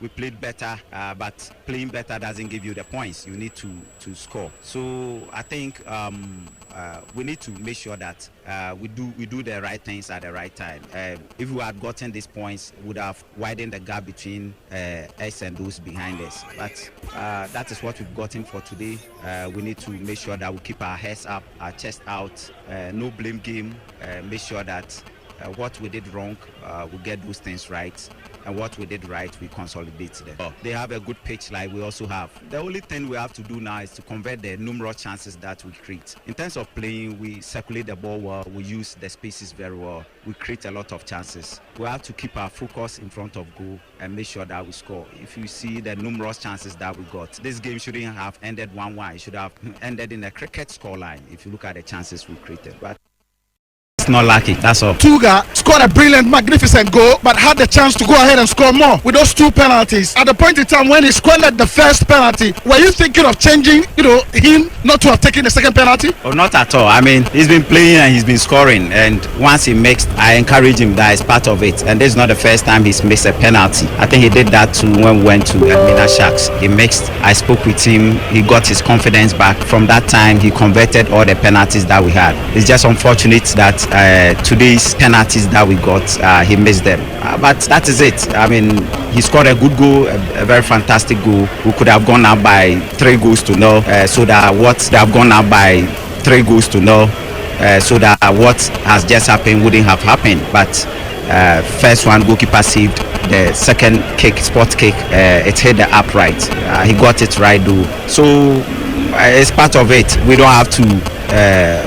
We played better, but playing better doesn't give you the points. You need to score. So I think we need to make sure that we do the right things at the right time. If we had gotten these points, we would have widened the gap between us and those behind us. But that is what we've gotten for today. We need to make sure that we keep our heads up, our chest out, no blame game. Make sure that what we did wrong, we get those things right. And what we did right, we consolidate them. They have a good pitch like we also have. The only thing we have to do now is to convert the numerous chances that we create. In terms of playing, we circulate the ball well, we use the spaces very well, we create a lot of chances. We have to keep our focus in front of goal and make sure that we score. If you see the numerous chances that we got, this game shouldn't have ended 1-1. It should have ended in a cricket scoreline if you look at the chances we created. But not lucky, that's all. Tuga scored a brilliant, magnificent goal, but had the chance to go ahead and score more with those two penalties. At the point in time when he squandered the first penalty, were you thinking of changing, him not to have taken the second penalty? Oh, not at all. I mean, he's been playing and he's been scoring, and once he makes, I encourage him. That is part of it, and this is not the first time he's missed a penalty. I think he did that too when we went to Elmina Sharks. He mixed. I spoke with him. He got his confidence back. From that time, he converted all the penalties that we had. It's just unfortunate that today's penalties that we got, he missed them. But that is it. I mean, he scored a good goal, a very fantastic goal. We could have gone up by 3-0, so that what they have gone up by 3-0, so that what has just happened wouldn't have happened. But first one, goalkeeper saved. The second kick, spot kick, it hit the upright. He got it right though. So it's part of it. We don't have to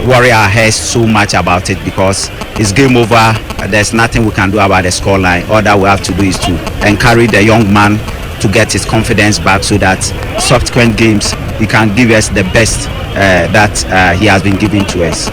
worry our heads so much about it because it's game over. There's nothing we can do about the scoreline. All that we have to do is to encourage the young man to get his confidence back so that subsequent games he can give us the best that he has been giving to us.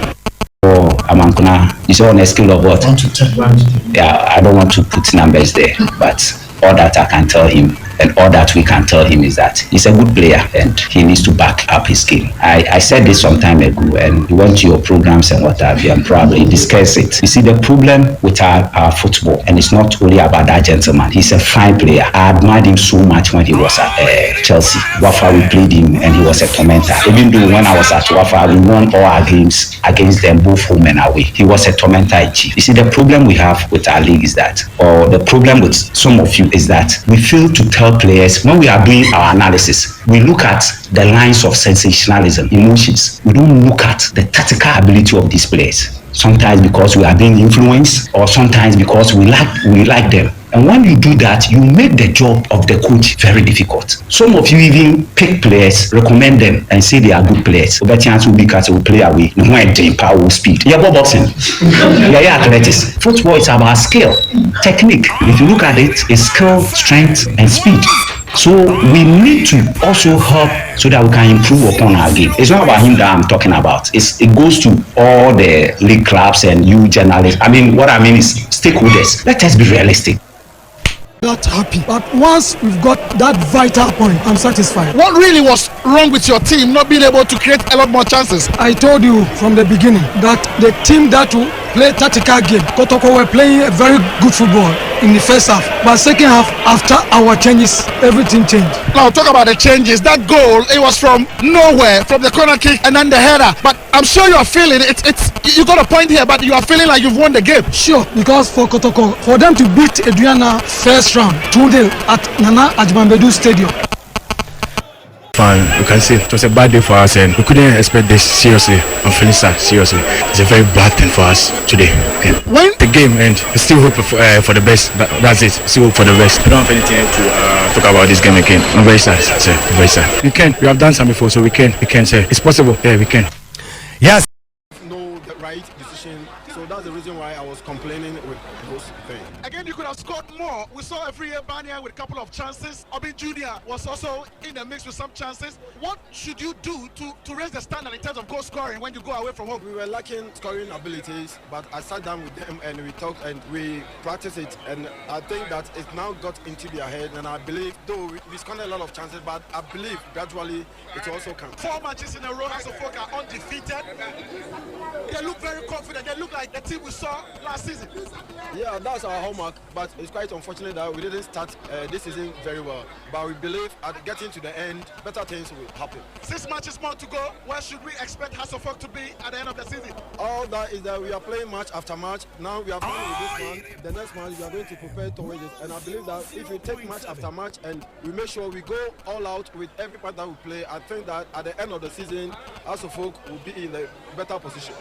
Amankuna, is on a scale of what? 1 to 10. Yeah, I don't want to put numbers there, but all that I can tell him and all that we can tell him is that he's a good player and he needs to back up his game. I said this some time ago and he went to your programs and what have you and probably discuss it. You see, the problem with our football, and it's not only about that gentleman, he's a fine player. I admired him so much when he was at Chelsea. Wafa, we played him and he was a tormentor. Even though when I was at Wafa, we won all our games against them both home and away. He was a tormentor in chief. You see, the problem we have with our league is that, or the problem with some of you is that we fail to tell players when we are doing our analysis. We look at the lines of sensationalism, emotions. We don't look at the tactical ability of these players. Sometimes because we are being influenced, or sometimes because we like them. And when you do that, you make the job of the coach very difficult. Some of you even pick players, recommend them, and say they are good players. Over chance will be cut, will play away. No one power, speed. Yeah, boxing. Yeah, athletics. Football is about skill, technique. If you look at it, it's skill, strength, and speed. So we need to also help so that we can improve upon our game. It's not about him that I'm talking about. It goes to all the league clubs and you journalists. I mean, what I mean is stakeholders. Let us be realistic. Not happy, but once we've got that vital point, I'm satisfied. What really was wrong with your team not being able to create a lot more chances? I told you from the beginning that the team that will play tactical game, Kotoko were playing a very good football in the first half, but second half, after our changes, everything changed. Now talk about the changes. That goal, it was from nowhere, from the corner kick and then the header. But I'm sure you are feeling it. You got a point here, but you are feeling like you've won the game. Sure, because for Kotoko, for them to beat Adriana first round 2-0 at Nana Ajimambedu Stadium. Fine, you can see it was a bad day for us and we couldn't expect this seriously. I'm feeling sad, seriously. It's a very bad thing for us today. Okay. When the game ends, we still hope for the best. That's it. Still hope for the best. I don't have anything to talk about this game again. I'm very sad, sir. Very sad. We can. We have done some before, so we can. We can say it's possible. Yeah, we can. Yes. No, the right decision. So that's the reason why I was complaining with those things. Again, you could have scored more. We saw a free Bania with a couple of chances. Obi Jr. was also in the mix with some chances. What should you do to raise the standard in terms of goal scoring when you go away from home? We were lacking scoring abilities, but I sat down with them and we talked and we practiced it. And I think that it's now got into their head. And I believe, though we scored a lot of chances, but I believe gradually it will also come. 4 matches in a row as a folk are undefeated. They look look very confident. They look like the team we saw last season. Yeah, that's our hallmark, but it's quite unfortunate that we didn't start this season very well. But we believe at getting to the end, better things will happen. 6 matches more to go. Where should we expect Hasselhoff to be at the end of the season? All that is that we are playing match after match. Now we are playing with this man. The next match we are going to prepare towards it. And I believe that if we take match after match and we make sure we go all out with every part that we play, I think that at the end of the season, Hasselhoff will be in a better position.